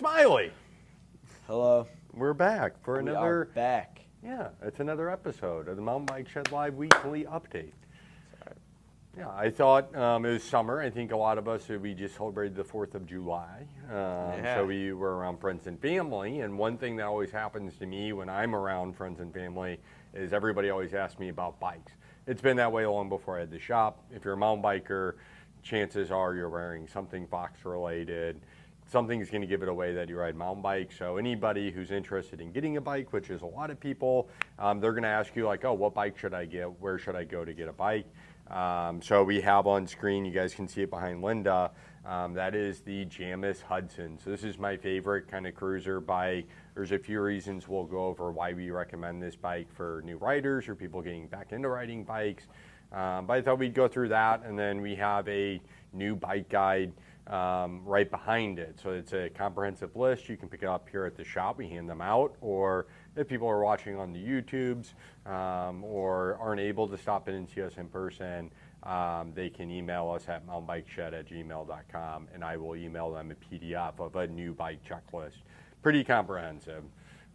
Smiley. Hello. We're back for We another. are back. Yeah, it's another episode of the Mountain Bike Shed Live Weekly Update. Yeah, I thought it was summer. I think a lot of us, we just celebrated the 4th of July. So we were around friends and family. And one thing that always happens to me when I'm around friends and family is everybody always asks me about bikes. It's been that way long before I had the shop. If you're a mountain biker, chances are you're wearing something Fox related. Something's going to give it away that you ride mountain bikes. So anybody who's interested in getting a bike, which is a lot of people, they're going to ask you like, oh, what bike should I get? Where should I go to get a bike? So we have on screen, you guys can see it behind Linda, that is the Jamis Hudson. So this is my favorite kind of cruiser bike. There's a few reasons we'll go over why we recommend this bike for new riders or people getting back into riding bikes. But I thought we'd go through that, and then we have a new bike guide right behind it. So it's a comprehensive list. You can pick it up here at the shop. We hand them out, or if people are watching on the YouTubes or aren't able to stop in and see us in person, they can email us at mountainbikeshed@gmail.com, and I will email them a PDF of a new bike checklist. Pretty comprehensive.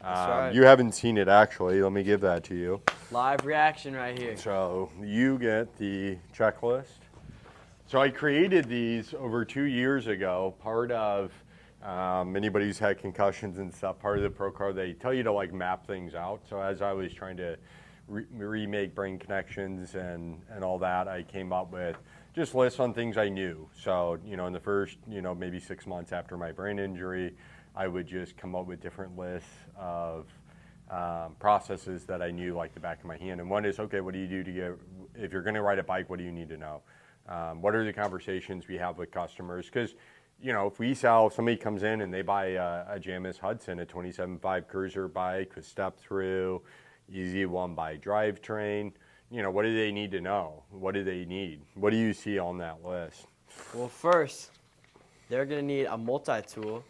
Right. You haven't seen it actually. Let me give that to you. Live reaction right here. So you get the checklist. So I created these over 2 years ago. Part of anybody who's had concussions and stuff, part of the pro card, they tell you to like map things out. So as I was trying to remake brain connections and all that, I came up with just lists on things I knew. So, in the first, maybe 6 months after my brain injury, I would just come up with different lists of processes that I knew like the back of my hand. And one is, okay, what do you do to get, if you're going to ride a bike, what do you need to know? What are the conversations we have with customers? Because, if somebody comes in and they buy a Jamis Hudson, a 27.5 cruiser bike with step through, easy one by drivetrain, what do they need to know? What do they need? What do you see on that list? Well, first, they're going to need a multi-tool,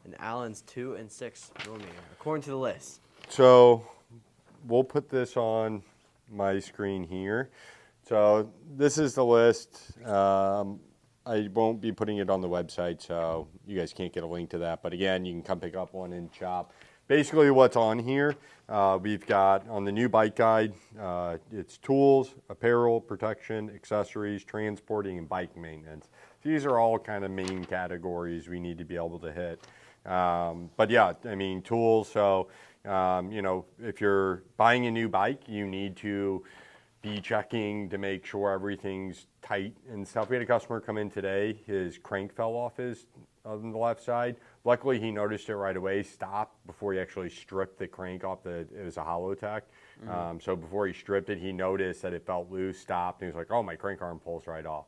an Allen's 2 and 6 millimeter, according to the list. So we'll put this on my screen here. So this is the list. I won't be putting it on the website, so you guys can't get a link to that. But again, you can come pick up one in shop. Basically what's on here, we've got on the new bike guide, it's tools, apparel, protection, accessories, transporting, and bike maintenance. These are all kind of main categories we need to be able to hit. But yeah, tools. So, if you're buying a new bike, you need to be checking to make sure everything's tight and stuff. We had a customer come in today. His crank fell off on the left side. Luckily, he noticed it right away, stopped before he actually stripped the crank off. It was a Holotech. So before he stripped it, he noticed that it felt loose, stopped, and he was like, oh, my crank arm pulls right off.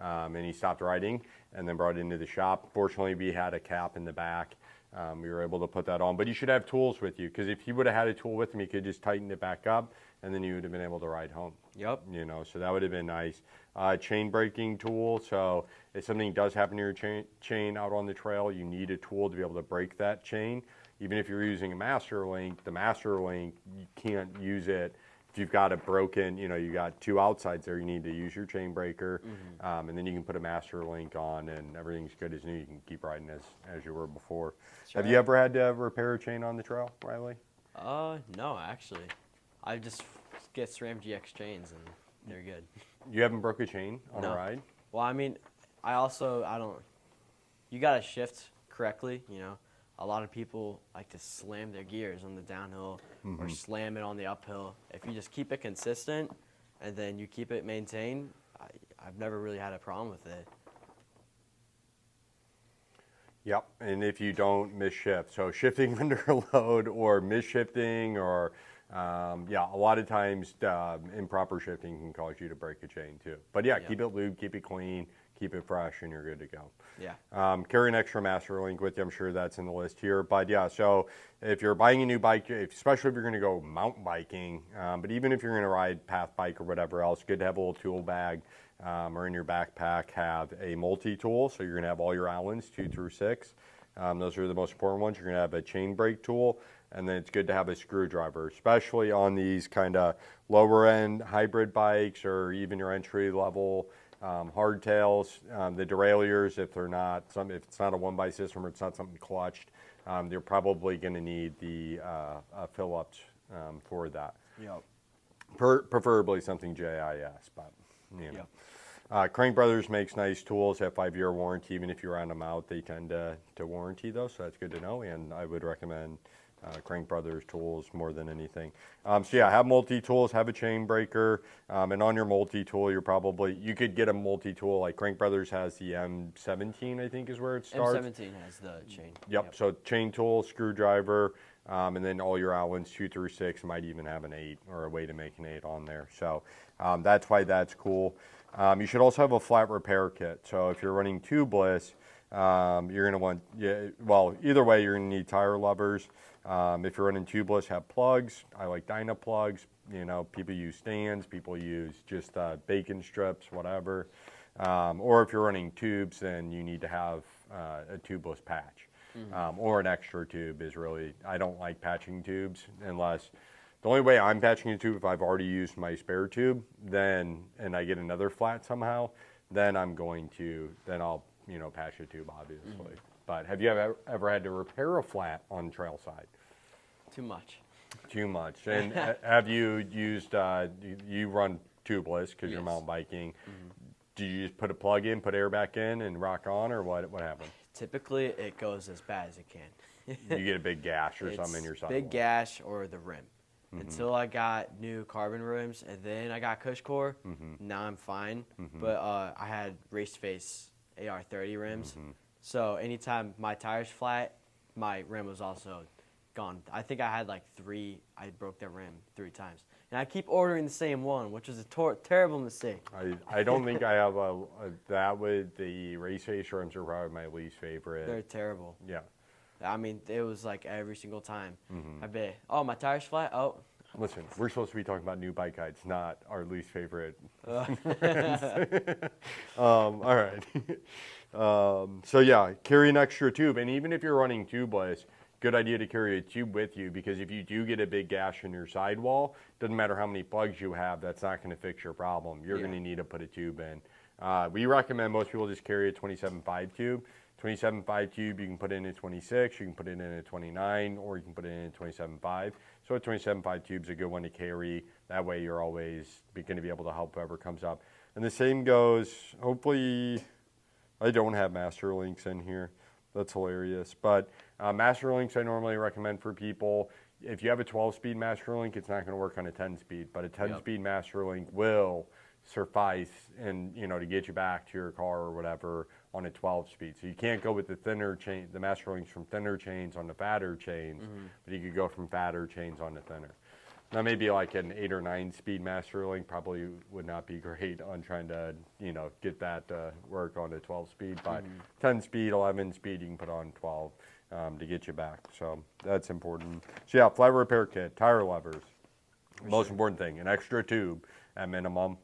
And he stopped riding and then brought it into the shop. Fortunately, we had a cap in the back. We were able to put that on. But you should have tools with you, because if he would have had a tool with him, he could just tighten it back up, and then you would have been able to ride home. Yep. So that would have been nice. Chain braking tool. So if something does happen to your chain out on the trail, you need a tool to be able to break that chain. Even if you're using a master link, the master link, you can't use it. If you've got a broken, you got two outsides there, you need to use your chain breaker, and then you can put a master link on, and everything's good as new. You can keep riding as you were before. Have you ever had to repair a chain on the trail, Riley? No, actually. I just get SRAM GX chains, and they're good. You haven't broke a chain on a ride? Well, I don't. You got to shift correctly, A lot of people like to slam their gears on the downhill or slam it on the uphill. If you just keep it consistent and then you keep it maintained, I've never really had a problem with it. Yep, and if you don't miss-shift, so shifting under load or mis-shifting or, a lot of times improper shifting can cause you to break a chain too. But keep it lubed, keep it clean, keep it fresh, and you're good to go. Yeah. Carry an extra master link with you. I'm sure that's in the list here. But so if you're buying a new bike, especially if you're going to go mountain biking, but even if you're going to ride path bike or whatever else, good to have a little tool bag or in your backpack have a multi-tool. So you're going to have all your Allens 2 through 6. Those are the most important ones. You're going to have a chain brake tool, and then it's good to have a screwdriver, especially on these kind of lower end hybrid bikes or even your entry level Hardtails, the derailleurs, if it's not a 1x system or it's not something clutched, they're probably going to need the Phillips for that. Yep. Preferably something JIS, but you know. Yep. Crank Brothers makes nice tools, have 5-year warranty. Even if you round them out, they tend to warranty those, so that's good to know. And I would recommend Crank Brothers tools more than anything. So yeah, have multi-tools, have a chain breaker, and on your multi-tool, you could get a multi-tool, like Crank Brothers has the M17, I think is where it starts. M17 has the chain. Yep. So chain tool, screwdriver, and then all your Allens 2 through 6 might even have an 8 or a way to make an 8 on there. So that's why that's cool. You should also have a flat repair kit. So if you're running tubeless, you're going to want, either way, you're going to need tire levers. If you're running tubeless, have plugs. I like Dyna plugs. You know, people use stands, people use just bacon strips, whatever. Or if you're running tubes, then you need to have a tubeless patch. Or an extra tube is really, I don't like patching tubes unless, the only way I'm patching a tube if I've already used my spare tube, and I get another flat somehow, then I'll, patch a tube, obviously. But have you ever had to repair a flat on trail side? Too much. Too much. And have you used, you run tubeless because you're mountain biking. Do you just put a plug in, put air back in, and rock on, or what happened? Typically, it goes as bad as it can. You get a big gash or something in your sidewall. Big gash or the rim. Until I got new carbon rims, and then I got Cush Core. Now I'm fine. But I had race face AR30 rims. So anytime my tire's flat, my rim was also gone. I think I had I broke that rim 3 times. And I keep ordering the same one, which is a terrible mistake. I don't think I have the race face rims are probably my least favorite. They're terrible. Yeah. I mean, it was every single time. I'd be, oh, my tire's flat? Oh. Listen, we're supposed to be talking about new bike guides, not our least favorite. All right. So yeah, carry an extra tube. And even if you're running tubeless, good idea to carry a tube with you, because if you do get a big gash in your sidewall, doesn't matter how many plugs you have, that's not going to fix your problem. You're going to need to put a tube in. We recommend most people just carry a 27.5 tube. 27.5 tube, you can put in a 26, you can put it in a 29, or you can put it in a 27.5. So a 27.5 tube is a good one to carry. That way you're always going to be able to help whoever comes up. And the same goes, hopefully, I don't have master links in here. That's hilarious. But master links I normally recommend for people. If you have a 12-speed master link, it's not going to work on a 10-speed. But a 10-speed master link will suffice and to get you back to your car or whatever on a 12-speed. So you can't go with the thinner chain, the master links from thinner chains on the fatter chains, but you could go from fatter chains on the thinner. Now maybe like an 8 or 9-speed master link probably would not be great on trying to get that to work on a 12-speed, but 10-speed, 11-speed you can put on 12 to get you back. So that's important. So yeah, flat repair kit, tire levers, most important thing, an extra tube at minimum.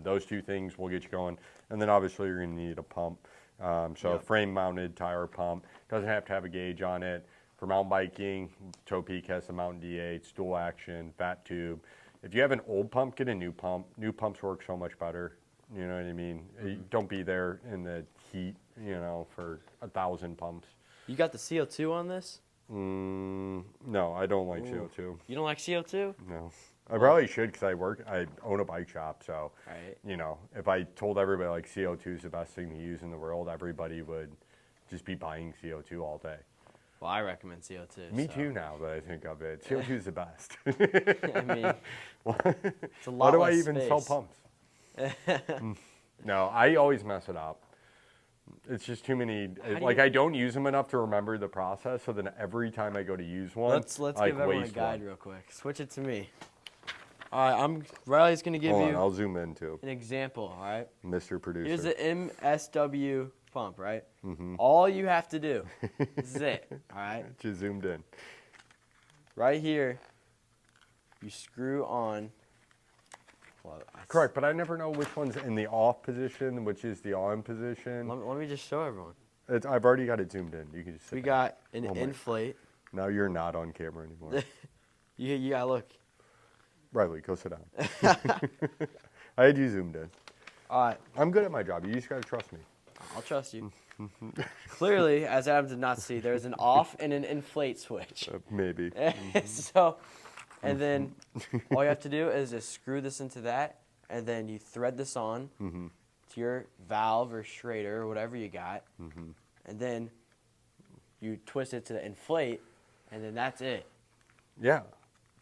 Those 2 things will get you going. And then obviously you're going to need a pump. So frame-mounted tire pump. Doesn't have to have a gauge on it. For mountain biking, Toe Peak has the Mountain D8, dual action, fat tube. If you have an old pump, get a new pump. New pumps work so much better. You know what I mean? Don't be there in the heat, for 1,000 pumps. You got the CO2 on this? No, I don't like CO2. You don't like CO2? No. I probably should, because I own a bike shop, so, right. If I told everybody CO2 is the best thing to use in the world, everybody would just be buying CO2 all day. Well, I recommend CO2. Me too now that I think of it. CO2 is the best. I mean, it's a lot why do less I even space. sell pumps? No, I always mess it up. It's just too many. I don't use them enough to remember the process, so then every time I go to use one, let's give everyone a guide real quick. Switch it to me. All right, Riley's going to give you I'll zoom in too. An example, all right? Mr. Producer. Here's the MSW pump, right? All you have to do, this is it, all right? Just zoomed in. Right here, you screw on. Correct, but I never know which one's in the off position, which is the on position. Let me just show everyone. I've already got it zoomed in. You can just sit We down. got an inflate. Now you're not on camera anymore. You gotta look. Riley, go sit down. I had you zoomed in. All right. I'm good at my job. You just got to trust me. I'll trust you. Clearly, as Adam did not see, there's an off and an inflate switch. Maybe. So, and then all you have to do is just screw this into that, and then you thread this on to your valve or Schrader or whatever you got, and then you twist it to inflate, and then that's it. Yeah.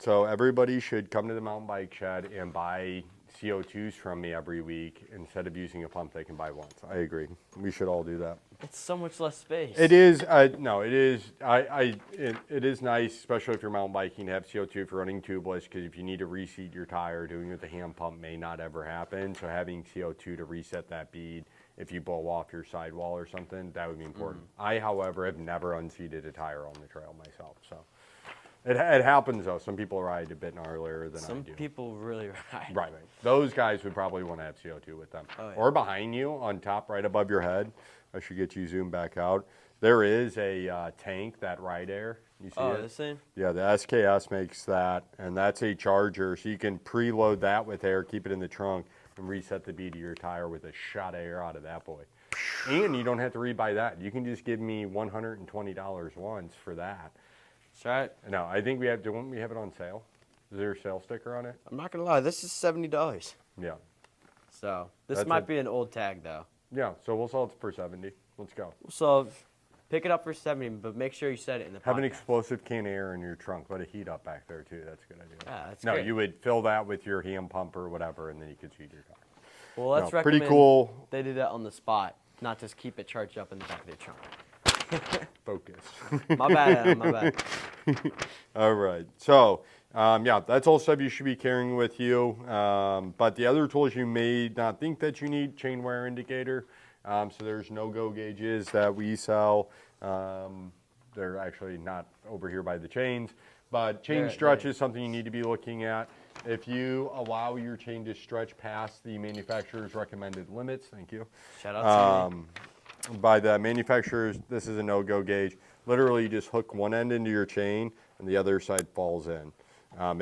So everybody should come to the mountain bike shed and buy CO2s from me every week. Instead of using a pump, they can buy once. I agree. We should all do that. It's so much less space. It is. No, it is. It is nice, especially if you're mountain biking, to have CO2 if you're running tubeless, because if you need to reseat your tire, doing it with a hand pump may not ever happen. So having CO2 to reset that bead, if you blow off your sidewall or something, that would be important. I, however, have never unseated a tire on the trail myself. So it happens, though. Some people ride a bit gnarlier than I do. Some people really ride. Right. Those guys would probably want to have CO2 with them. Oh, yeah. Or behind you, on top, right above your head. I should get you zoomed back out. There is a tank, that Ride Air. You see it? This thing? Yeah, the SKS makes that, and that's a charger, so you can preload that with air, keep it in the trunk, and reset the bead of your tire with a shot of air out of that boy. And you don't have to rebuy that. You can just give me $120 once for that. That's right. No, I think we have. Don't we have it on sale? Is there a sale sticker on it? I'm not gonna lie, this is $70. Yeah. So this That's might be an old tag though. Yeah. So we'll sell it for $70. Let's go. So pick it up for $70, but make sure you set it in the Have podcast. an explosive can of air in your trunk. Let it heat up back there too. That's a good idea. Yeah, that's no, great. you would fill that with your hand pump or whatever, and then you could feed your car. Well, let's No, recommend pretty cool. they do that on the spot, not just keep it charged up in the back of their trunk. Focus. My bad, Adam, my bad. All right. So, yeah, that's all stuff you should be carrying with you. But the other tools you may not think that you need, chain wear indicator. So there's no-go gauges that we sell. They're actually not over here by the chains. But chain stretch is something you need to be looking at. If you allow your chain to stretch past the manufacturer's recommended limits, thank you. Shout out to me. By the manufacturers, this is a no-go gauge. Literally, you just hook one end into your chain, and the other side falls in.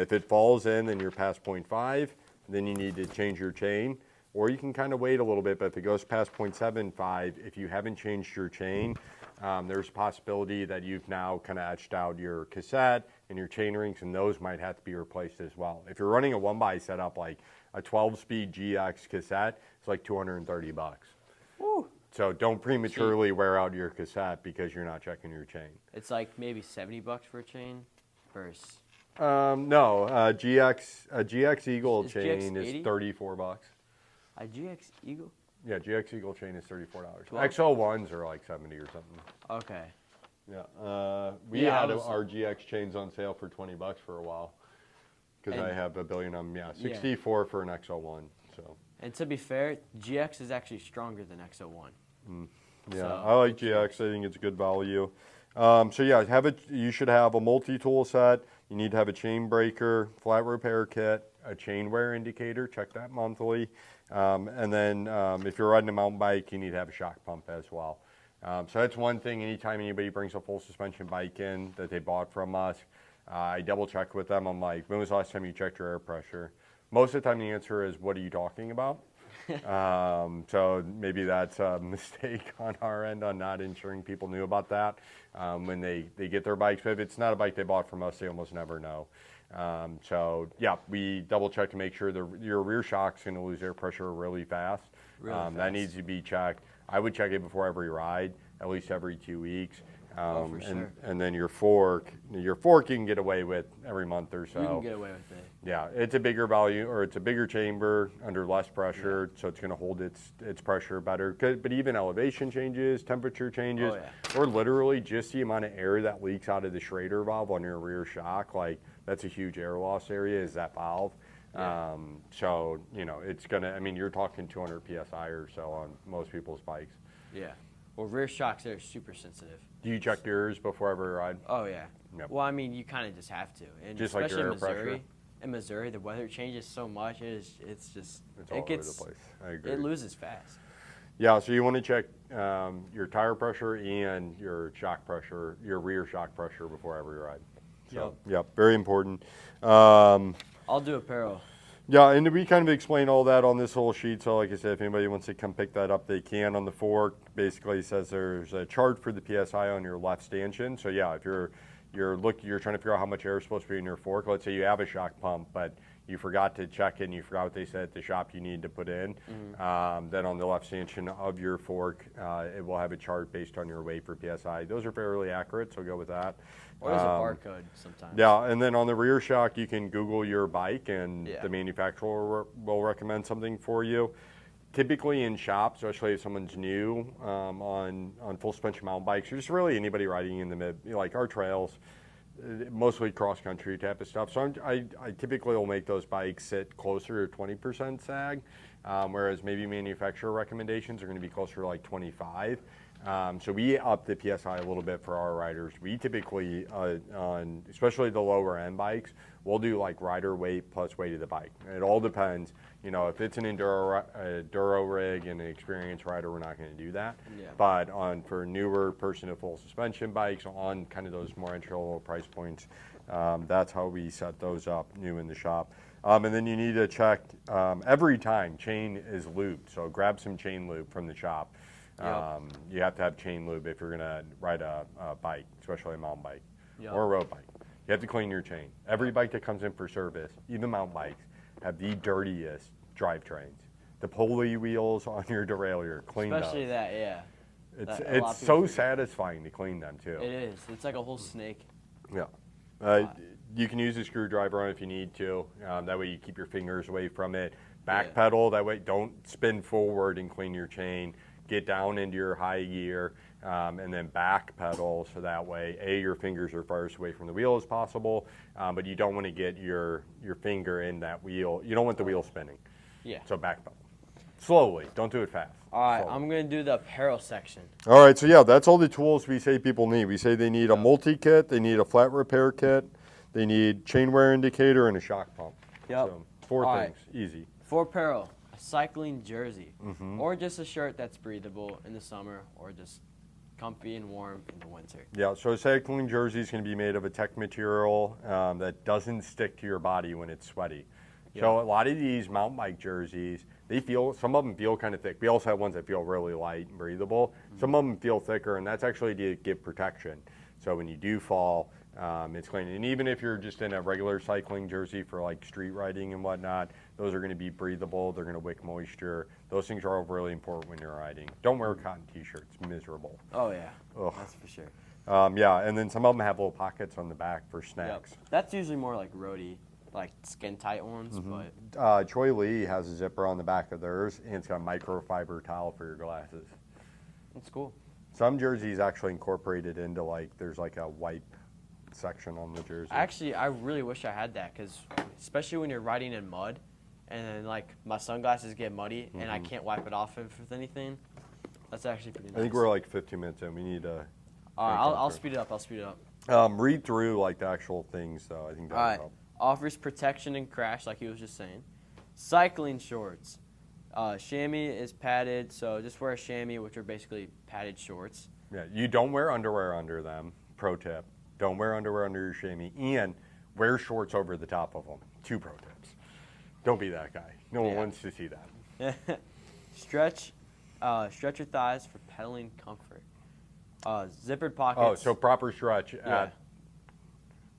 If it falls in, then you're past 0.5. Then you need to change your chain. Or you can kind of wait a little bit, but if it goes past 0.75, if you haven't changed your chain, there's a possibility that you've now kind of etched out your cassette and your chain rings, and those might have to be replaced as well. If you're running a 1x setup, like a 12-speed GX cassette, it's like $230. Woo. So don't prematurely wear out your cassette because you're not checking your chain. It's like maybe $70 for a chain versus. No, a GX Eagle Is chain GX is 80? $34. A GX Eagle? Yeah, GX Eagle chain is $34. Well- XL1s are like 70 or something. Okay. Yeah, we Yeah, had I was- our GX chains on sale for $20 for a while because I And- have a billion of them. Yeah, 64 for an XL1. So And to be fair, GX is actually stronger than XO1. yeah, So- I like GX. I think it's a good value. So yeah, you should have a multi-tool set. You need to have a chain breaker, flat repair kit, a chain wear indicator. Check that monthly. And then if you're riding a mountain bike, you need to have a shock pump as well. So that's one thing. Anytime anybody brings a full suspension bike in that they bought from us, I double check with them. I'm like, when was the last time you checked your air pressure? Most of the time the answer is, what are you talking about? So maybe that's a mistake on our end on not ensuring people knew about that when they get their bikes. But if it's not a bike they bought from us, they almost never know. So yeah, we double check to make sure your rear shock's going to lose air pressure really fast. That needs to be checked. I would check it before every ride, at least every 2 weeks. For sure. And then your fork you can get away with every month or so. You can get away with it. Yeah, it's a bigger value, or it's a bigger chamber under less pressure, so it's going to hold its pressure better. But even elevation changes, temperature changes, or literally just the amount of air that leaks out of the Schrader valve on your rear shock, like that's a huge air loss area, is that valve. Yeah. So, it's going to, you're talking 200 PSI or so on most people's bikes. Yeah. Well, rear shocks are super sensitive. Do you check yours before every ride? Oh, yeah. Yep. Well, you kind of just have to. And Just like especially your in air pressure? Missouri. In Missouri, the weather changes so much. It's all over the place. I agree. It loses fast. Yeah, so you want to check your tire pressure and your shock pressure, your rear shock pressure before every ride. So, yep, very important. I'll do apparel. Yeah, and we kind of explain all that on this whole sheet. So like I said, if anybody wants to come pick that up, they can. On the fork, basically it says there's a chart for the PSI on your left stanchion. So yeah, if you're trying to figure out how much air is supposed to be in your fork. Let's say you have a shock pump, but you forgot to check it and you forgot what they said at the shop you need to put in. Then on the left stanchion of your fork, it will have a chart based on your weight for PSI. Those are fairly accurate, so go with that. Or there's a barcode sometimes. Yeah, and then on the rear shock, you can Google your bike, and the manufacturer will recommend something for you. Typically in shops, especially if someone's new on full suspension mountain bikes, or just really anybody riding in the mid, like our trails, mostly cross-country type of stuff. So I typically will make those bikes sit closer to 20% sag, whereas maybe manufacturer recommendations are going to be closer to like 25. So we up the PSI a little bit for our riders. We typically, on especially the lower end bikes, we'll do like rider weight plus weight of the bike. It all depends. You know, if it's an enduro rig and an experienced rider, we're not going to do that. Yeah. But for newer person to full suspension bikes on kind of those more entry-level price points, that's how we set those up new in the shop. And then you need to check every time chain is lubed. So grab some chain lube from the shop. You have to have chain lube if you're going to ride a bike, especially a mountain bike or a road bike. You have to clean your chain. Every bike that comes in for service, even mountain bikes, have the dirtiest drivetrains. The pulley wheels on your derailleur, clean those. Especially that, yeah. It's so satisfying to clean them too. It is. It's like a whole snake. Yeah. You can use a screwdriver on it if you need to. That way you keep your fingers away from it. Back pedal, that way don't spin forward and clean your chain. Get down into your high gear and then back pedal, so that way your fingers are farthest away from the wheel as possible, but you don't want to get your finger in that wheel. You don't want the wheel spinning. Yeah. So back pedal. Slowly. Don't do it fast. All right, Slowly. I'm going to do the apparel section. All right, so yeah, that's all the tools we say people need. We say they need a multi-kit, they need a flat repair kit, they need chain wear indicator, and a shock pump. Yep. So 4 things. Easy. For apparel, a cycling jersey, or just a shirt that's breathable in the summer, or just comfy and warm in the winter. Yeah, so a cycling jersey is going to be made of a tech material that doesn't stick to your body when it's sweaty. So a lot of these mountain bike jerseys, some of them feel kind of thick. We also have ones that feel really light and breathable. Some of them feel thicker, and that's actually to give protection. So when you do fall, it's clean. And even if you're just in a regular cycling jersey for like street riding and whatnot, those are going to be breathable. They're going to wick moisture. Those things are all really important when you're riding. Don't wear cotton t-shirts. Miserable. Oh, yeah. Ugh. That's for sure. And then some of them have little pockets on the back for snacks. Yep. That's usually more like roadie, like skin tight ones. But Choi Lee has a zipper on the back of theirs, and it's got a microfiber towel for your glasses. That's cool. Some jerseys actually incorporated into there's like a wipe section on the jersey. Actually, I really wish I had that, because especially when you're riding in mud, and then like my sunglasses get muddy and I can't wipe it off with anything. That's actually pretty nice. I think we're like 15 minutes in. We need to. All right, I'll speed it up. Read through like the actual things, though. I think that would help. Offers protection and crash, like he was just saying. Cycling shorts. Chamois is padded, so just wear a chamois, which are basically padded shorts. Yeah, you don't wear underwear under them. Pro tip. Don't wear underwear under your chamois, and wear shorts over the top of them. 2 pro tips. Don't be that guy. No one wants to see that. Stretch your thighs for pedaling comfort. Zippered pockets. Oh, so proper stretch at.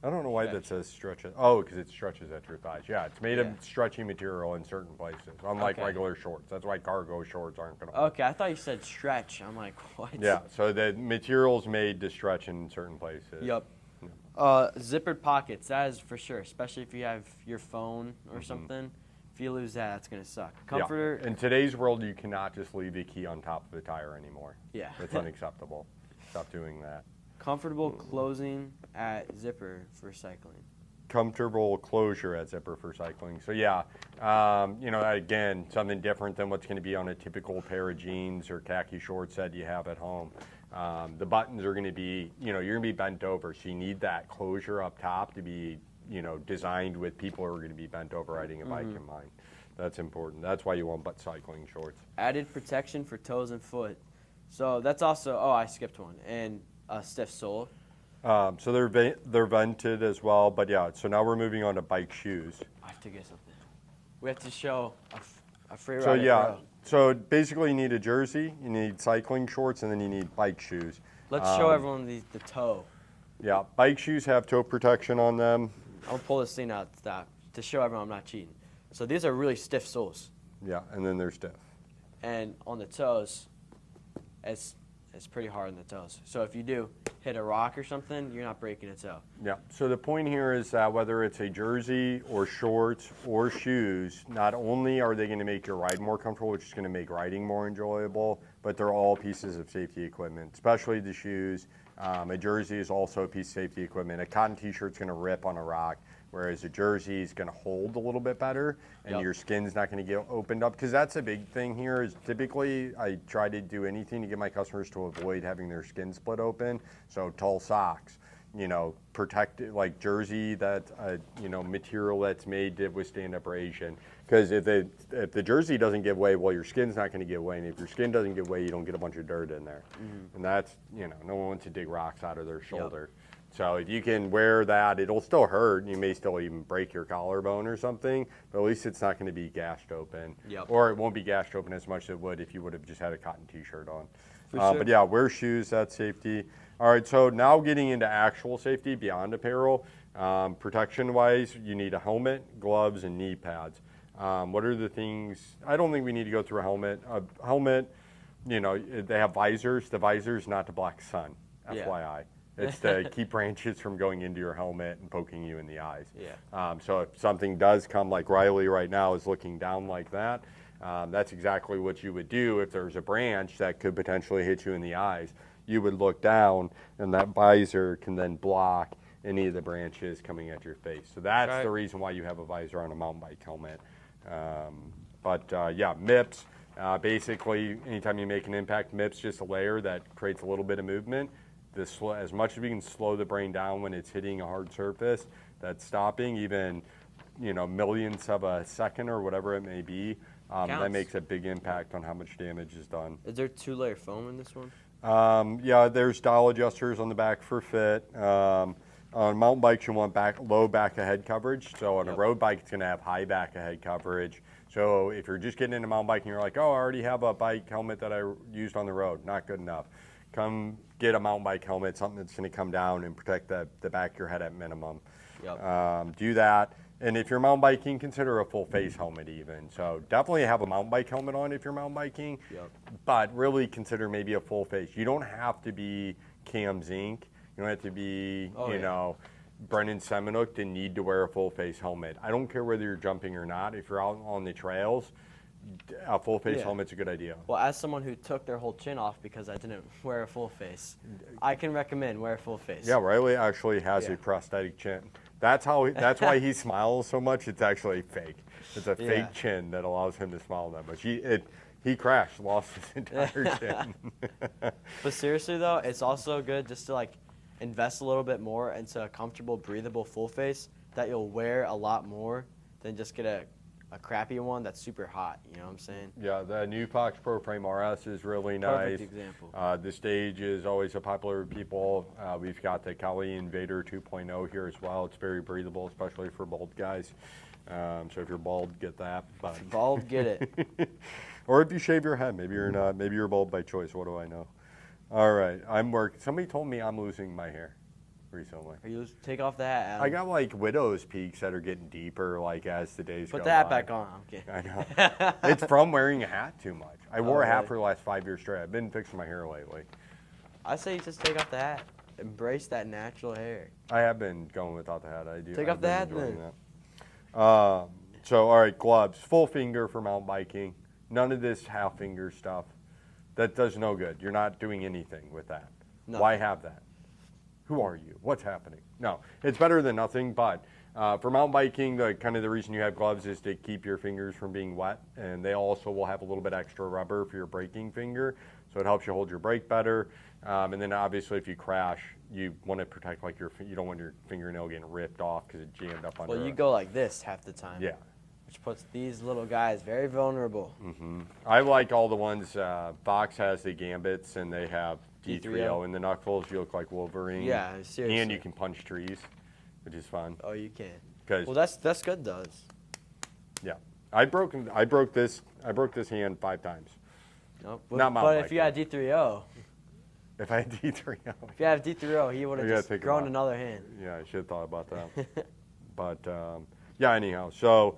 I don't know why that says stretch it. Oh, because it stretches at your thighs. Yeah, it's made of stretchy material in certain places, unlike regular shorts. That's why cargo shorts aren't going to work. Okay, I thought you said stretch. I'm like, what? Yeah, so the material's made to stretch in certain places. Yep. Zippered pockets, that is for sure, especially if you have your phone or something. If you lose that, that's going to suck. Comforter. Yeah. In today's world, you cannot just leave the key on top of the tire anymore. Yeah. That's unacceptable. Stop doing that. Comfortable closing at zipper for cycling. Comfortable closure at zipper for cycling. So again, something different than what's going to be on a typical pair of jeans or khaki shorts that you have at home. The buttons are going to be, you're going to be bent over, so you need that closure up top to be, designed with people who are going to be bent over riding a bike in mind. That's important. That's why you want butt cycling shorts. Added protection for toes and foot. So that's also, I skipped one. And a stiff sole. So they're vented as well, but yeah. So now we're moving on to bike shoes. I have to get something. we have to show a free ride. So yeah, apparel. so basically you need a jersey, you need cycling shorts, and then you need bike shoes. Let's show everyone the toe. Yeah, bike shoes have toe protection on them. I'll pull this thing out to show everyone I'm not cheating. So these are really stiff soles. Yeah, and then they're stiff. And on the toes, it's pretty hard on the toes. So if you do hit a rock or something, you're not breaking a toe. Yeah, so the point here is that whether it's a jersey or shorts or shoes, not only are they going to make your ride more comfortable, which is going to make riding more enjoyable, but they're all pieces of safety equipment, especially the shoes. A jersey is also a piece of safety equipment. A cotton t-shirt's going to rip on a rock, whereas a jersey is going to hold a little bit better, and your skin's not going to get opened up. Because that's a big thing here is typically I try to do anything to get my customers to avoid having their skin split open. So tall socks, protected, like jersey that, material that's made to withstand abrasion. Because if the jersey doesn't give way, well, your skin's not going to give way. And if your skin doesn't give way, you don't get a bunch of dirt in there. Mm-hmm. And that's, no one wants to dig rocks out of their shoulder. So if you can wear that, it'll still hurt. You may still even break your collarbone or something, but at least it's not going to be gashed open. Or it won't be gashed open as much as it would if you would have just had a cotton t-shirt on. Sure. But yeah, wear shoes, that's safety. All right, so now getting into actual safety beyond apparel, protection-wise, you need a helmet, gloves, and knee pads. What are the things? I don't think we need to go through a helmet. A helmet, they have visors. The visor's not to block sun, FYI. It's to keep branches from going into your helmet and poking you in the eyes. So if something does come, like Riley right now is looking down like that, that's exactly what you would do if there's a branch that could potentially hit you in the eyes. You would look down, and that visor can then block any of the branches coming at your face. So that's the reason why you have a visor on a mountain bike helmet. MIPS. Basically, anytime you make an impact, MIPS just a layer that creates a little bit of movement. As much as we can slow the brain down when it's hitting a hard surface, that's stopping even, millionths of a second or whatever it may be. That makes a big impact on how much damage is done. Is there 2-layer foam in this one? There's dial adjusters on the back for fit. On mountain bikes, you want low back of head coverage. So on a road bike, it's going to have high back of head coverage. So if you're just getting into mountain biking, you're like, oh, I already have a bike helmet that I used on the road. Not good enough. Come get a mountain bike helmet, something that's going to come down and protect the back of your head at minimum. Do that. And if you're mountain biking, consider a full face helmet even. So definitely have a mountain bike helmet on if you're mountain biking, but really consider maybe a full face. You don't have to be Cam Zink. You don't have to be, Brennan Seminuk to need to wear a full face helmet. I don't care whether you're jumping or not. If you're out on the trails, a full face helmet's a good idea. Well, as someone who took their whole chin off because I didn't wear a full face, I can recommend wear a full face. Yeah, Riley actually has a prosthetic chin. That's why he smiles so much. It's actually fake. It's a fake chin that allows him to smile that much. He crashed, lost his entire chin. But seriously though, it's also good just to invest a little bit more into a comfortable, breathable full face that you'll wear a lot more than just get a crappy one that's super hot. You know what I'm saying? Yeah, the new Fox Pro Frame RS is really nice. Perfect example. The Stage is always a popular with people. We've got the Kelly Invader 2.0 here as well. It's very breathable, especially for bald guys. So if you're bald, get that. But bald, get it. Or if you shave your head, maybe you're not. Maybe you're bald by choice. What do I know? All right, somebody told me I'm losing my hair recently. Take off the hat, Adam. I got widow's peaks that are getting deeper as the days go by. Put the hat back on. I'm kidding. I know. It's from wearing a hat too much. I wore a hat for the last 5 years straight. I've been fixing my hair lately. I say you just take off the hat. Embrace that natural hair. I have been going without the hat. I do. Take off the hat then. So, all right, gloves. Full finger for mountain biking. None of this half finger stuff. That does no good. You're not doing anything with that. No. Why have that? Who are you? What's happening? No, it's better than nothing, but for mountain biking, the reason you have gloves is to keep your fingers from being wet, and they also will have a little bit extra rubber for your braking finger, so it helps you hold your brake better. And then obviously if you crash, you want to protect you don't want your fingernail getting ripped off because it jammed up under. Well, you go like this half the time. Yeah. Which puts these little guys very vulnerable. Mm-hmm. I like all the ones, Fox has the Gambits, and they have D3O in the knuckles. You look like Wolverine. Yeah, seriously. And you can punch trees, which is fun. Oh, you can. Well, that's good, though. Yeah. I broke this hand 5 times. Nope. Not mountain but if biking. you had D3O, If I had D3O. if you have D3O, he would have just grown another hand. Yeah, I should have thought about that. But yeah, anyhow, so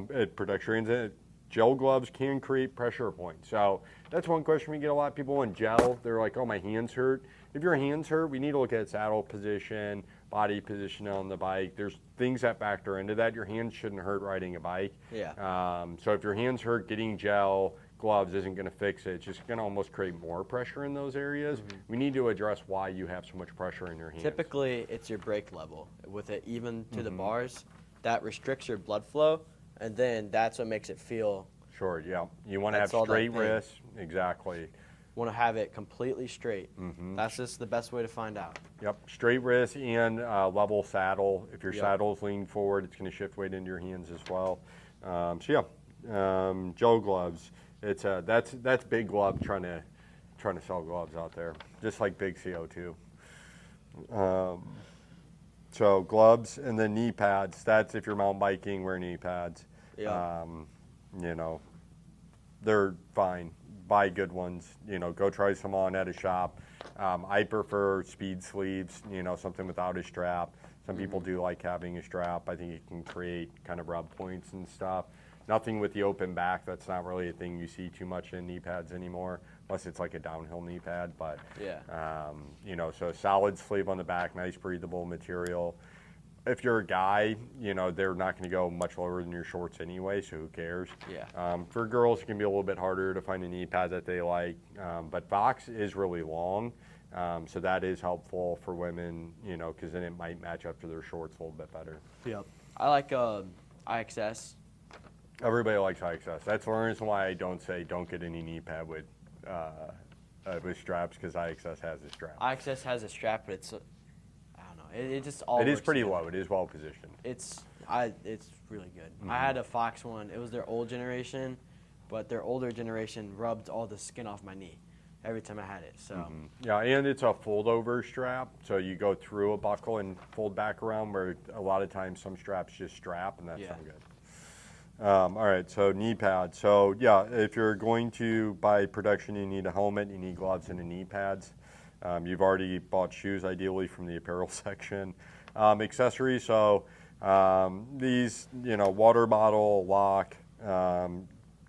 it protects your hands. Gel gloves can create pressure points. So that's one question we get a lot of people in gel. They're like, oh, my hands hurt. If your hands hurt, we need to look at saddle position, body position on the bike. There's things that factor into that. Your hands shouldn't hurt riding a bike. Yeah. So if your hands hurt, getting gel gloves isn't going to fix it. It's just going to almost create more pressure in those areas. Mm-hmm. We need to address why you have so much pressure in your hands. Typically, it's your brake level. With it even to the bars, that restricts your blood flow, and then that's what makes it feel. Sure, yeah. You want to have straight wrists. Exactly. Want to have it completely straight. Mm-hmm. That's just the best way to find out. Yep, straight wrist and level saddle. If your saddle's leaned forward, it's going to shift weight into your hands as well. So yeah, gel gloves. It's that's big glove trying to sell gloves out there, just like big CO2. So gloves and then knee pads. That's if you're mountain biking, wear knee pads. Yeah. You know, they're fine. Buy good ones. You know, go try some on at a shop. I prefer speed sleeves. You know, something without a strap. Some people do like having a strap. I think it can create kind of rub points and stuff. Nothing with the open back. That's not really a thing you see too much in knee pads anymore, unless it's like a downhill knee pad. But yeah, you know, so solid sleeve on the back, nice breathable material. If you're a guy, you know, they're not going to go much lower than your shorts anyway, so who cares? Yeah. For girls, it can be a little bit harder to find a knee pad that they like, but Fox is really long, so that is helpful for women, you know, because then it might match up to their shorts a little bit better. Yep. I like IXS. Everybody likes IXS. That's the reason why I don't say don't get any knee pad with straps, because IXS has a strap. IXS has a strap, but it's I don't know. It just all. It is works pretty together. low. It is well positioned. It's really good. Mm-hmm. I had a Fox one. It was their old generation, but their older generation rubbed all the skin off my knee every time I had it. So yeah, and it's a fold over strap, so you go through a buckle and fold back around, where a lot of times some straps just strap, and that's not good. All right, so knee pad. So yeah, if you're going to buy protection, you need a helmet, you need gloves, and a knee pads. You've already bought shoes, ideally from the apparel section. Accessories, so these, you know, water bottle, lock,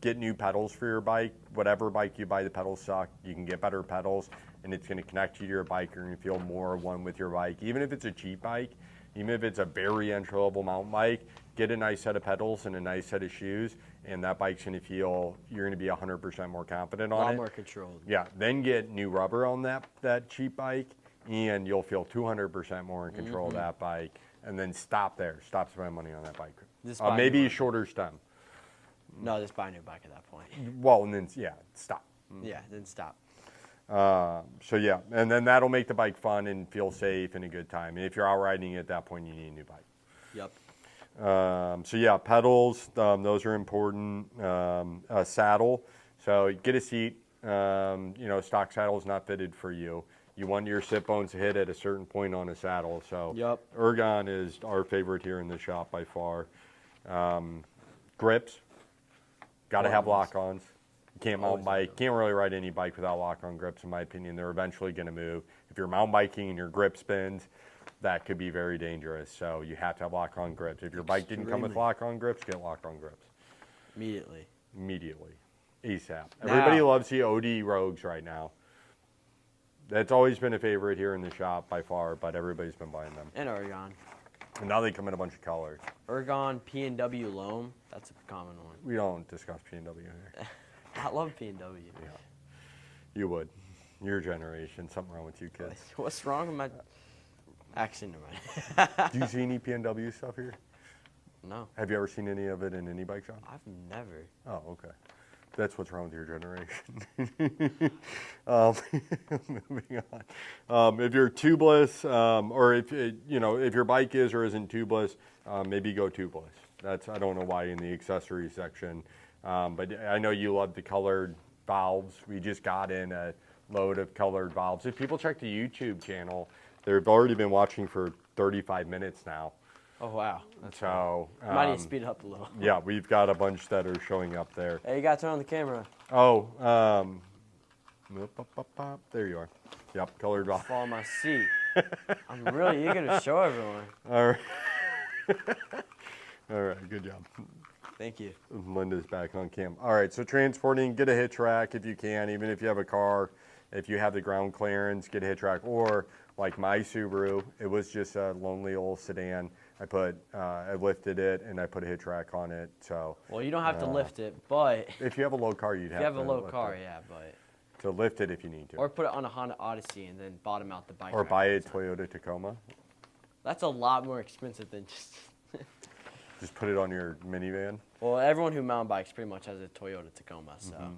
get new pedals for your bike. Whatever bike you buy, the pedals suck. You can get better pedals, and it's going to connect you to your bike. You're going to feel more one with your bike. Even if it's a cheap bike, even if it's a very entry-level mountain bike, get a nice set of pedals and a nice set of shoes, and that bike's going to feel, you're going to be 100% more confident on it. A lot more controlled. Yeah, then get new rubber on that cheap bike, and you'll feel 200% more in control of that bike, and then stop there. Stop spending money on that bike. Maybe a shorter stem. No, just buy a new bike at that point. Well, and then, yeah, stop. Yeah, then stop. So yeah, and then that'll make the bike fun and feel safe and a good time. And if you're out riding at that point, you need a new bike. Yep. So yeah, pedals, those are important. A saddle, so get a seat. You know, stock saddle is not fitted for you. You want your sit bones to hit at a certain point on a saddle. So yep. Ergon is our favorite here in the shop by far. Grips, got to have lock-ons. Can't mountain bike, can't really ride any bike without lock-on grips, in my opinion. They're eventually going to move. If you're mountain biking and your grip spins, that could be very dangerous. So you have to have lock-on grips. If your bike didn't come with lock-on grips, get lock-on grips. Immediately. ASAP. Everybody loves the OD Rogues right now. That's always been a favorite here in the shop by far, but everybody's been buying them. And Ergon. And now they come in a bunch of colors. Ergon, P&W Loam, that's a common one. We don't discuss P&W here. I love P&W. Yeah, you would. Your generation. Something wrong with you kids. What's wrong with my... Actually, never mind. Do you see any P&W stuff here? No. Have you ever seen any of it in any bike shop? I've never. Oh, okay. That's what's wrong with your generation. Moving on. If you're tubeless, or if if your bike is or isn't tubeless, maybe go tubeless. I don't know why in the accessory section, but I know you love the colored valves. We just got in a load of colored valves. If people check the YouTube channel, they've already been watching for 35 minutes now. Oh, wow. So Might need to speed it up a little. yeah, we've got a bunch that are showing up there. Hey, you got to turn on the camera. Oh, there you are. Yep, colored rock. Fall on my seat. I'm really eager to show everyone. All right. All right, good job. Thank you. Linda's back on cam. All right, so transporting, get a hitch rack if you can, even if you have a car. If you have the ground clearance, get a hitch rack. Or like my Subaru, it was just a lonely old sedan. I lifted it and I put a hitch rack on it. So. Well, you don't have to lift it, but If you have a low car, you'd have to. if you have a low lift car, it. yeah, but. So lift it if you need to. Or put it on a Honda Odyssey and then bottom out the bike. Or rack buy a inside. Toyota Tacoma. That's a lot more expensive than just. Just put it on your minivan. Well, everyone who mountain bikes pretty much has a Toyota Tacoma, so.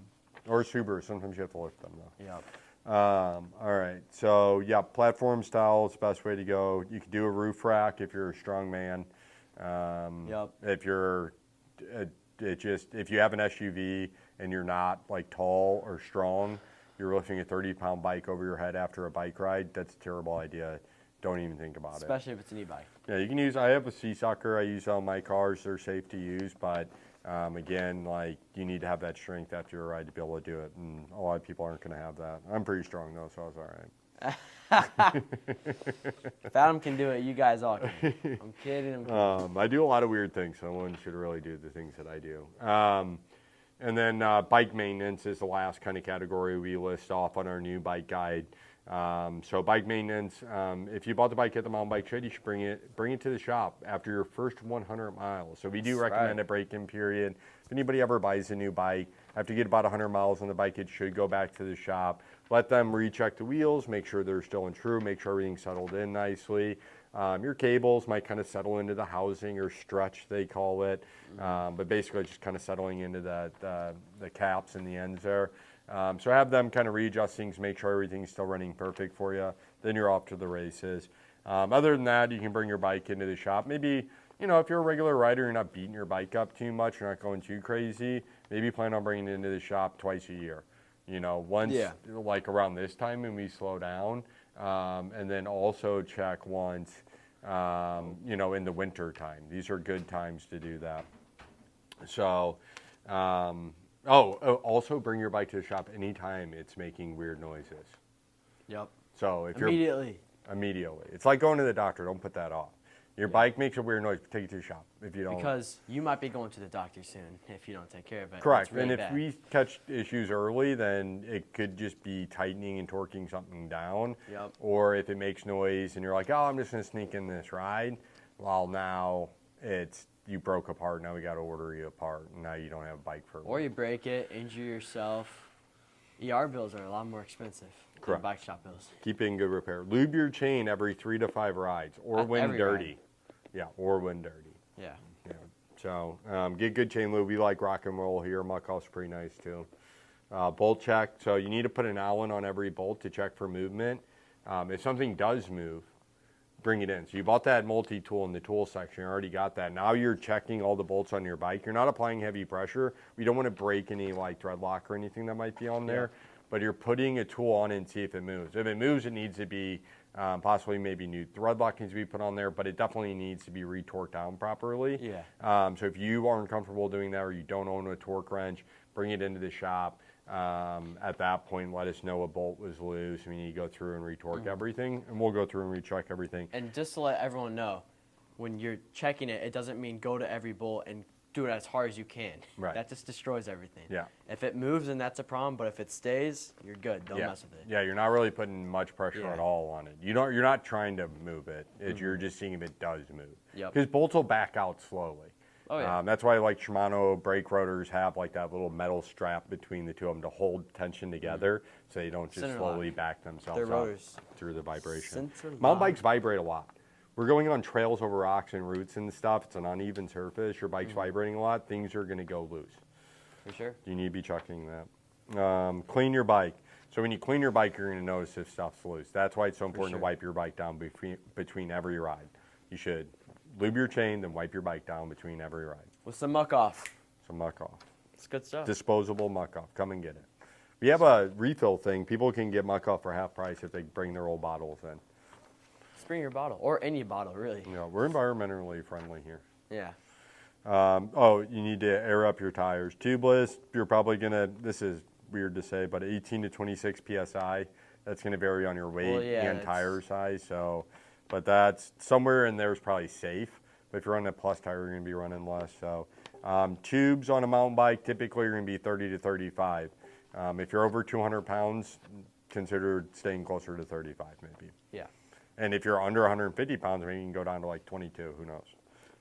Or Subaru. Sometimes you have to lift them though. Yep. All right. So yeah, platform style is the best way to go. You can do a roof rack if you're a strong man. Yep. If you're, if you have an SUV and you're not like tall or strong, you're lifting a 30-pound bike over your head after a bike ride. That's a terrible idea. Don't even think about it. Especially if it's an e-bike. Yeah, you can use. I have a C-Sucker. I use on my cars. They're safe to use, but again, like you need to have that strength after your ride to be able to do it, and a lot of people aren't going to have that. I'm pretty strong though, so I was all right. If Adam can do it, you guys all can. I'm kidding. I do a lot of weird things. So no one should really do the things that I do. And then bike maintenance is the last kind of category we list off on our new bike guide. So bike maintenance, if you bought the bike at the mountain bike shed, you should bring it to the shop after your first 100 miles. So we do recommend a break-in period. If anybody ever buys a new bike, after you get about 100 miles on the bike, it should go back to the shop. Let them recheck the wheels, make sure they're still in true, make sure everything's settled in nicely. Your cables might kind of settle into the housing or stretch, they call it. But basically just kind of settling into the caps and the ends there. So have them kind of readjust things, make sure everything's still running perfect for you. Then you're off to the races. Other than that, you can bring your bike into the shop. Maybe, if you're a regular rider, you're not beating your bike up too much, you're not going too crazy, maybe plan on bringing it into the shop twice a year. Once, like around this time when we slow down, and then also check once, in the winter time. These are good times to do that. So, also bring your bike to the shop anytime it's making weird noises. Yep. So if Immediately. It's like going to the doctor. Don't put that off. Your bike makes a weird noise. Take it to the shop if you don't. Because you might be going to the doctor soon if you don't take care of it. Correct. It's really and if bad. we catch issues early, then it could just be tightening and torquing something down. Yep. Or if it makes noise and you're like, oh, I'm just going to sneak in this ride. Well, now you broke a part. Now we got to order you a part. And now you don't have a bike for a Or you break it, injure yourself. ER bills are a lot more expensive Correct. than bike shop bills. Keep it in good repair. Lube your chain every 3 to 5 rides, or when Every dirty. ride. Yeah, or when dirty. Yeah. Yeah. So get good chain lube. We like rock and roll here. Muck-off's pretty nice too. Bolt check. So you need to put an Allen on every bolt to check for movement. If something does move, bring it in. So you bought that multi-tool in the tool section. You already got that. Now you're checking all the bolts on your bike. You're not applying heavy pressure. We don't want to break any like thread lock or anything that might be on there. But you're putting a tool on it and see if it moves. If it moves, it needs to be possibly maybe new thread lock needs to be put on there, but it definitely needs to be retorqued down properly. Yeah. So if you aren't comfortable doing that or you don't own a torque wrench, bring it into the shop. At that point, let us know a bolt was loose. We need to go through and retorque everything, and we'll go through and recheck everything. And just to let everyone know, when you're checking it, it doesn't mean go to every bolt and do it as hard as you can. Right. That just destroys everything. Yeah. If it moves, then that's a problem. But if it stays, you're good. Don't mess with it. Yeah, you're not really putting much pressure at all on it. You're not trying to move it. You're just seeing if it does move. Yep. Because bolts will back out slowly. Oh, yeah. That's why like Shimano brake rotors have like that little metal strap between the two of them to hold tension together so they don't just Center slowly lock. back themselves Their up rotors. through the vibration. Center Mountain lock. bikes vibrate a lot. We're going on trails over rocks and roots and stuff. It's an uneven surface. Your bike's vibrating a lot. Things are going to go loose. For sure. You need to be checking that. Clean your bike. So when you clean your bike, you're going to notice if stuff's loose. That's why it's so important to wipe your bike down between every ride. You should lube your chain, then wipe your bike down between every ride. With some muck off. Some muck off. It's good stuff. Disposable muck off. Come and get it. We have a refill thing. People can get muck off for half price if they bring their old bottles in. bring your bottle, or any bottle, really. Yeah, we're environmentally friendly here. Yeah. You need to air up your tires. Tubeless, you're probably this is weird to say, but 18 to 26 PSI. That's going to vary on your weight and tire size. So, but that's somewhere in there is probably safe. But if you're running a plus tire, you're going to be running less. So, tubes on a mountain bike, typically you're going to be 30 to 35. If you're over 200 pounds, consider staying closer to 35 maybe. Yeah. And if you're under 150 pounds, maybe you can go down to like 22, who knows.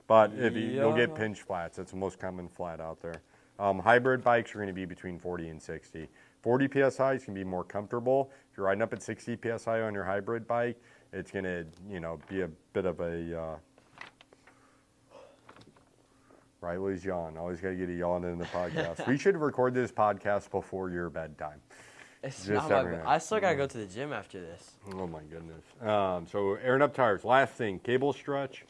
But if you'll get pinch flats. That's the most common flat out there. Hybrid bikes are going to be between 40 and 60. 40 PSI can be more comfortable. If you're riding up at 60 PSI on your hybrid bike, it's going to, be a bit of a... Riley's yawn. Always got to get a yawn in the podcast. We should record this podcast before your bedtime. It's not I still got to go to the gym after this. Oh, my goodness. So airing up tires. Last thing, cable stretch.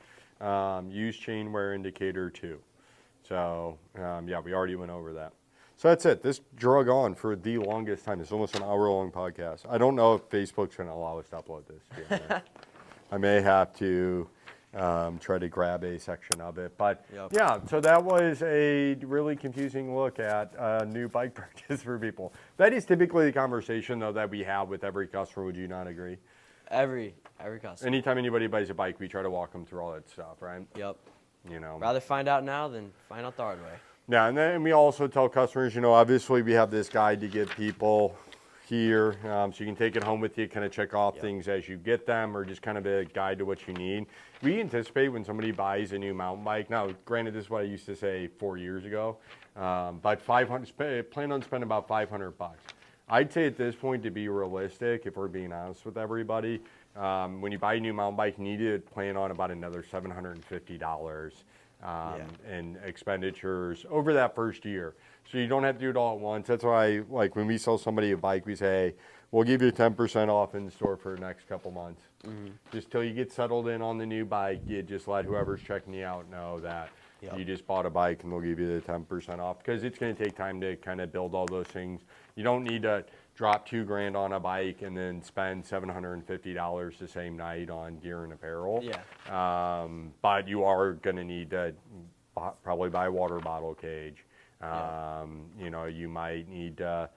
Use chain wear indicator too. So, we already went over that. So that's it. This drug on for the longest time. It's almost an hour-long podcast. I don't know if Facebook's going to allow us to upload this. To be honest. I may have to try to grab a section of it. But, so that was a really confusing look at new bike purchase for people. That is typically the conversation, though, that we have with every customer. Would you not agree? Every customer. Anytime anybody buys a bike, we try to walk them through all that stuff, right? Yep. Rather find out now than find out the hard way. Yeah, and then we also tell customers, obviously we have this guide to get people here, so you can take it home with you, kind of check off things as you get them, or just kind of a guide to what you need. We anticipate when somebody buys a new mountain bike, now granted this is what I used to say 4 years ago, but plan on spending about $500. I'd say at this point, to be realistic, if we're being honest with everybody, when you buy a new mountain bike, you need to plan on about another $750 in expenditures over that first year. So you don't have to do it all at once. That's why, like, when we sell somebody a bike, we say, we'll give you 10% off in the store for the next couple months. Just till you get settled in on the new bike, you just let whoever's checking you out know that you just bought a bike, and they'll give you the 10% off, because it's going to take time to kind of build all those things. You don't need to drop $2,000 on a bike and then spend $750 the same night on gear and apparel. But you are going to need to probably buy a water bottle cage. You might need to,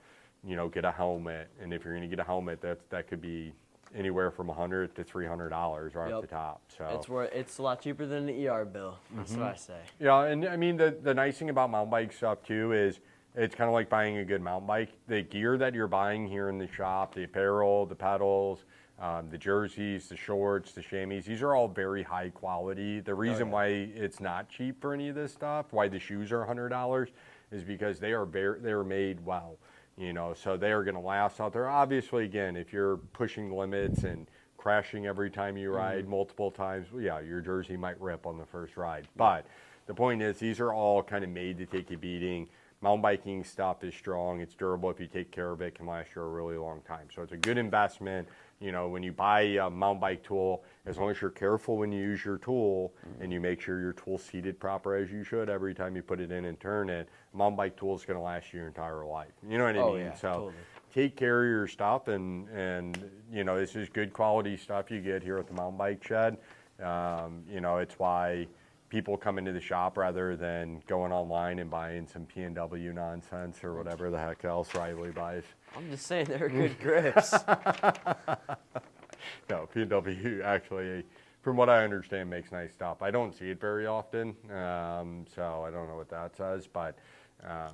get a helmet. And if you're going to get a helmet, that could be anywhere from $100 to $300 right off the top. So it's a lot cheaper than the ER bill. That's what I say. Yeah, and I mean the nice thing about mountain bike stuff too is it's kind of like buying a good mountain bike. The gear that you're buying here in the shop, the apparel, the pedals, the jerseys, the shorts, the chamois, these are all very high quality. The reason why it's not cheap for any of this stuff, why the shoes are $100, is because they are made well. So they are going to last out there. Obviously, again, if you're pushing limits and crashing every time you ride multiple times, your jersey might rip on the first ride. But the point is, these are all kind of made to take a beating. Mountain biking stuff is strong. It's durable. If you take care of it, it can last you a really long time. So it's a good investment. When you buy a mountain bike tool, as long as you're careful when you use your tool and you make sure your tool's seated proper as you should every time you put it in and turn it, a mountain bike tool is going to last you your entire life. You know what I mean? Yeah, so totally. Take care of your stuff, and this is good quality stuff you get here at the Mountain Bike Shed. It's why people come into the shop rather than going online and buying some P&W nonsense or whatever the heck else Riley buys. I'm just saying they're good grips. No, P&W actually, from what I understand, makes nice stuff. I don't see it very often, so I don't know what that says, but I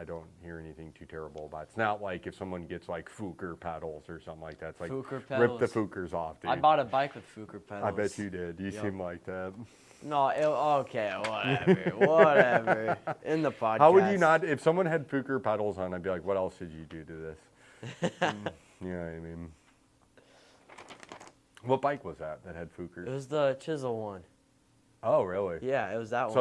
don't hear anything too terrible about it. It's not like if someone gets like Fuker pedals or something like that. It's like rip the Fukers off, dude. I bought a bike with Fuker pedals. I bet you did. You seem like that. No, okay, whatever. In the podcast. How would you not, if someone had Fuker pedals on, I'd be like, what else did you do to this? You know what I mean? What bike was that had Fukers? It was the Chisel one. Oh, really? Yeah, it was that one.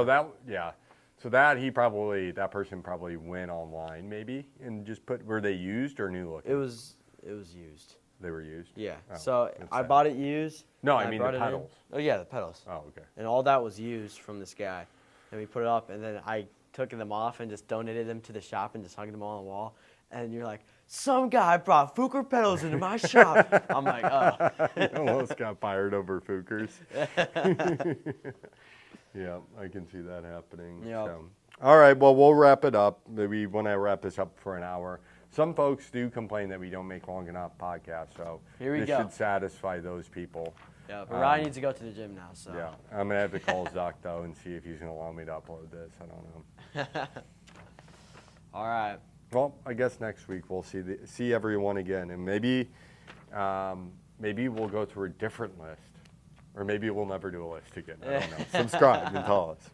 So that person probably went online maybe and just were they used or new looking? It was used. They were used? Yeah. Oh, so I bought it used. No, I mean the pedals. Oh yeah, the pedals. Oh, okay. And all that was used from this guy. And we put it up, and then I took them off and just donated them to the shop and just hung them on the wall. and you're like, some guy brought Fuker pedals into my shop. I'm like, oh. You almost got fired over Fukers. Yeah, I can see that happening. Yep. So. All right, well, we'll wrap it up. We want to wrap this up for an hour. Some folks do complain that we don't make long enough podcasts, so Here we this go. should satisfy those people. Yeah, but Ryan needs to go to the gym now, so. Yeah, I'm going to have to call Zuck, though, and see if he's going to allow me to upload this. I don't know. All right. Well, I guess next week we'll see everyone again, and maybe we'll go through a different list, or maybe we'll never do a list again. I don't know. Subscribe and tell us.